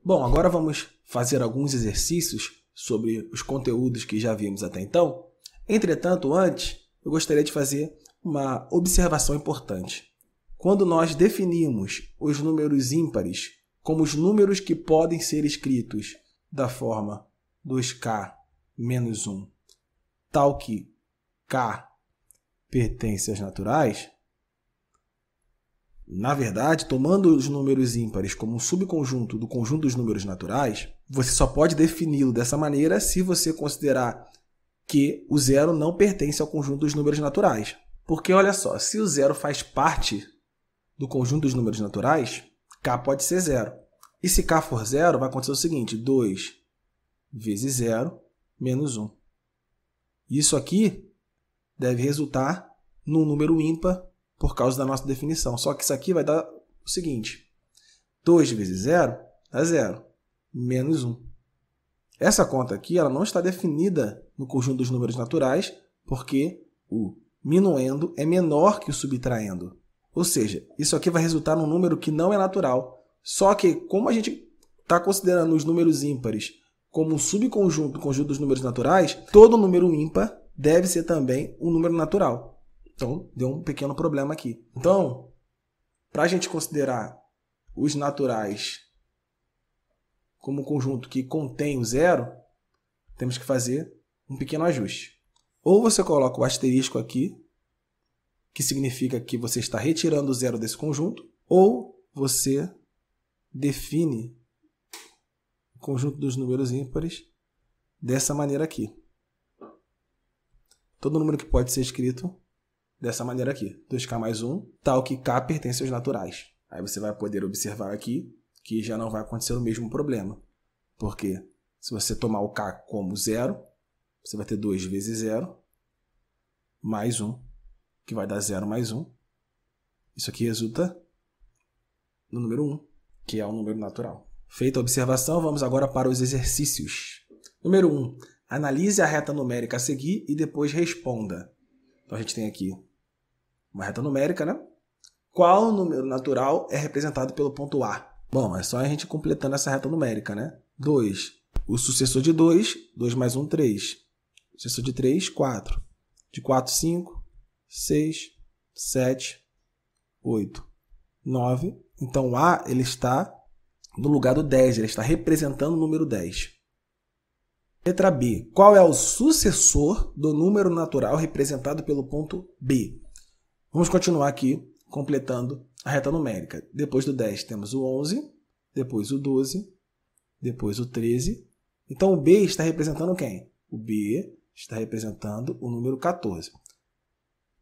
Bom, agora vamos fazer alguns exercícios sobre os conteúdos que já vimos até então. Entretanto, antes, eu gostaria de fazer uma observação importante. Quando nós definimos os números ímpares como os números que podem ser escritos da forma 2k menos 1, tal que k pertence às naturais, na verdade, tomando os números ímpares como um subconjunto do conjunto dos números naturais, você só pode defini-lo dessa maneira se você considerar que o zero não pertence ao conjunto dos números naturais. Porque, olha só, se o zero faz parte do conjunto dos números naturais, k pode ser zero. E se k for zero, vai acontecer o seguinte: 2 vezes 0 menos 1. Isso aqui deve resultar num número ímpar por causa da nossa definição. Só que isso aqui vai dar o seguinte: 2 vezes 0 dá 0, menos 1. Essa conta aqui ela não está definida no conjunto dos números naturais, porque o minuendo é menor que o subtraindo. Ou seja, isso aqui vai resultar num número que não é natural. Só que, como a gente está considerando os números ímpares como um subconjunto do conjunto dos números naturais, todo número ímpar deve ser também um número natural. Então, deu um pequeno problema aqui. Então, para a gente considerar os naturais como um conjunto que contém o zero, temos que fazer um pequeno ajuste. Ou você coloca o asterisco aqui, que significa que você está retirando o zero desse conjunto, ou você define o conjunto dos números ímpares dessa maneira aqui. Todo número que pode ser escrito dessa maneira aqui, 2k mais 1, tal que k pertence aos naturais. Aí você vai poder observar aqui que já não vai acontecer o mesmo problema. Porque se você tomar o k como zero, você vai ter 2 vezes 0, mais 1, que vai dar 0 mais 1. Isso aqui resulta no número 1, que é um número natural. Feita a observação, vamos agora para os exercícios. Número 1. Analise a reta numérica a seguir e depois responda. Então a gente tem aqui uma reta numérica, né? Qual número natural é representado pelo ponto A? Bom, é só a gente completando essa reta numérica, né? 2. O sucessor de 2, 2 mais 1, 3. O sucessor de 3, 4. De 4, 5, 6, 7, 8, 9. Então, o A ele está no lugar do 10, ele está representando o número 10. Letra B. Qual é o sucessor do número natural representado pelo ponto B? Vamos continuar aqui, completando a reta numérica. Depois do 10 temos o 11, depois o 12, depois o 13. Então, o B está representando quem? O B está representando o número 14.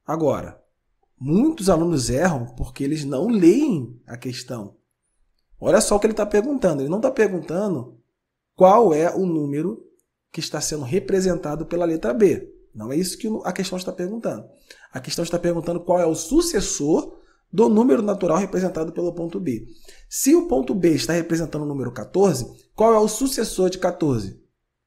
Agora, muitos alunos erram porque eles não leem a questão. Olha só o que ele está perguntando. Ele não está perguntando qual é o número que está sendo representado pela letra B. Não é isso que a questão está perguntando. A questão está perguntando qual é o sucessor do número natural representado pelo ponto B. Se o ponto B está representando o número 14, qual é o sucessor de 14?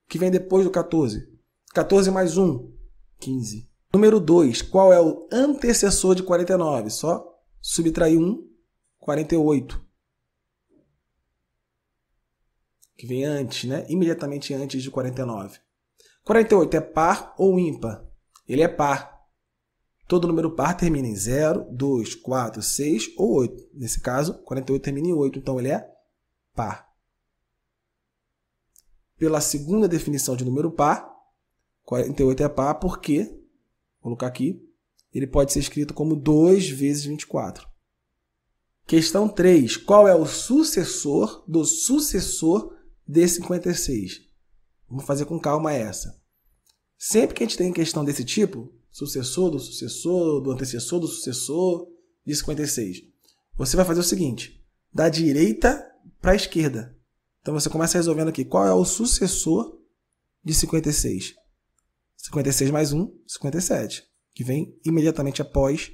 Que vem depois do 14? 14 mais 1, 15. Número 2, qual é o antecessor de 49? Só subtrair 1, 48. Que vem antes, né? Imediatamente antes de 49. 48 é par ou ímpar? Ele é par. Todo número par termina em 0, 2, 4, 6 ou 8. Nesse caso, 48 termina em 8, então ele é par. Pela segunda definição de número par, 48 é par porque, vou colocar aqui, ele pode ser escrito como 2 vezes 24. Questão 3. Qual é o sucessor do sucessor de 56? Vamos fazer com calma essa. Sempre que a gente tem questão desse tipo, sucessor, do antecessor, do sucessor de 56, você vai fazer o seguinte, da direita para a esquerda. Então você começa resolvendo aqui, qual é o sucessor de 56? 56 mais 1, 57, que vem imediatamente após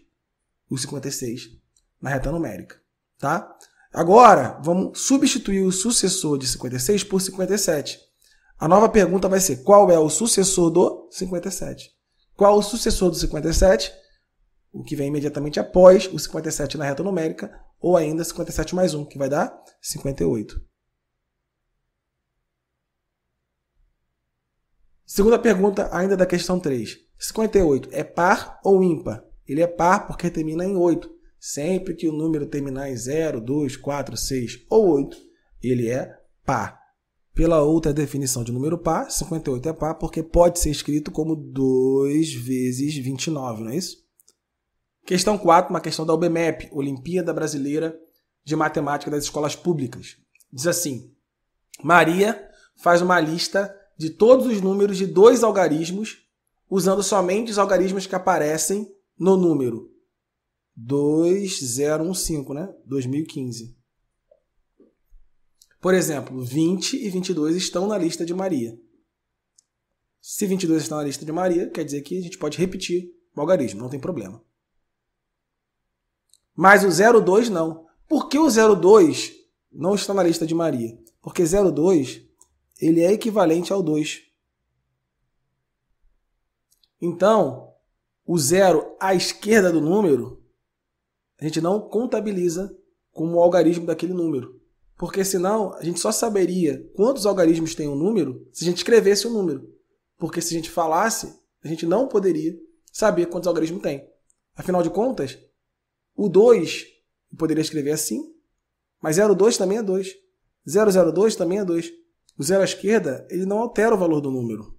o 56 na reta numérica. Tá? Agora, vamos substituir o sucessor de 56 por 57. A nova pergunta vai ser, qual é o sucessor do 57? Qual o sucessor do 57? O que vem imediatamente após o 57 na reta numérica, ou ainda 57 mais 1, que vai dar 58. Segunda pergunta, ainda da questão 3. 58 é par ou ímpar? Ele é par porque termina em 8. Sempre que o número terminar em 0, 2, 4, 6 ou 8, ele é par. Pela outra definição de número par, 58 é par porque pode ser escrito como 2 vezes 29, não é isso? Questão 4, uma questão da UBMEP, Olimpíada Brasileira de Matemática das Escolas Públicas. Diz assim: Maria faz uma lista de todos os números de 2 algarismos, usando somente os algarismos que aparecem no número 2015, né? 2015. Por exemplo, 20 e 22 estão na lista de Maria. Se 22 estão na lista de Maria, quer dizer que a gente pode repetir o algarismo, não tem problema. Mas o 02 não. Por que o 02 não está na lista de Maria? Porque 02 ele é equivalente ao 2. Então, o 0 à esquerda do número, a gente não contabiliza como o algarismo daquele número. Porque senão a gente só saberia quantos algarismos tem um número se a gente escrevesse o número. Porque se a gente falasse, a gente não poderia saber quantos algarismos tem. Afinal de contas, o 2 eu poderia escrever assim, mas 02 também é 2. 002 também é 2. O 0 à esquerda, ele não altera o valor do número.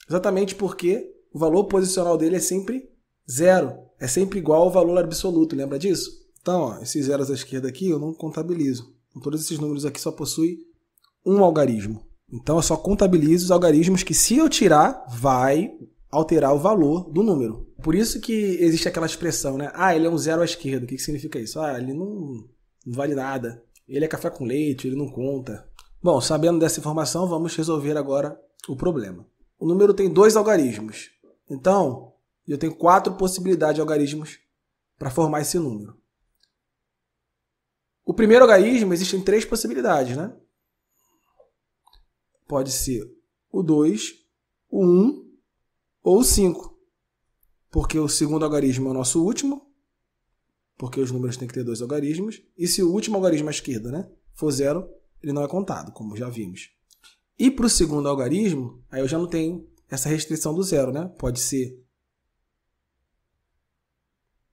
Exatamente porque o valor posicional dele é sempre 0. É sempre igual ao valor absoluto, lembra disso? Então, ó, esses zeros à esquerda aqui eu não contabilizo. Então, todos esses números aqui só possuem um algarismo. Então, eu só contabilizo os algarismos que, se eu tirar, vai alterar o valor do número. Por isso que existe aquela expressão, né? Ah, ele é um 0 à esquerda. O que significa isso? Ah, ele não vale nada. Ele é café com leite, ele não conta. Bom, sabendo dessa informação, vamos resolver agora o problema. O número tem 2 algarismos. Então, eu tenho 4 possibilidades de algarismos para formar esse número. O primeiro algarismo, existem 3 possibilidades, né? Pode ser o 2, o 1 ou o 5. Porque o segundo algarismo é o nosso último, porque os números têm que ter 2 algarismos. E se o último algarismo à esquerda, né, for 0, ele não é contado, como já vimos. E para o segundo algarismo, aí eu já não tenho essa restrição do 0, né? Pode ser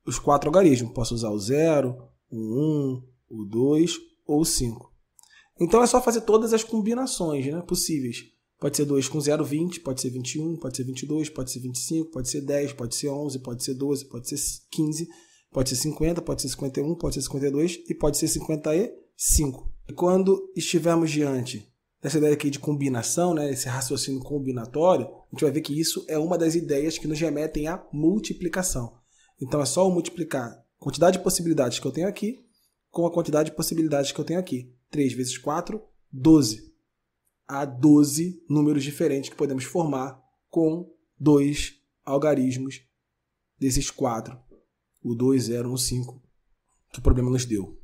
os 4 algarismos. Posso usar o 0, o 1, o 2 ou o 5. Então é só fazer todas as combinações, né, possíveis. Pode ser 2 com 0, 20, pode ser 21, pode ser 22, pode ser 25, pode ser 10, pode ser 11, pode ser 12, pode ser 15, pode ser 50, pode ser 51, pode ser 52 e pode ser 55. E quando estivermos diante dessa ideia aqui de combinação, né, esse raciocínio combinatório, a gente vai ver que isso é uma das ideias que nos remetem à multiplicação. Então é só eu multiplicar a quantidade de possibilidades que eu tenho aqui com a quantidade de possibilidades que eu tenho aqui. 3 vezes 4, 12. Há 12 números diferentes que podemos formar com 2 algarismos desses 4. O 2, 0, 1, 5, que o problema nos deu.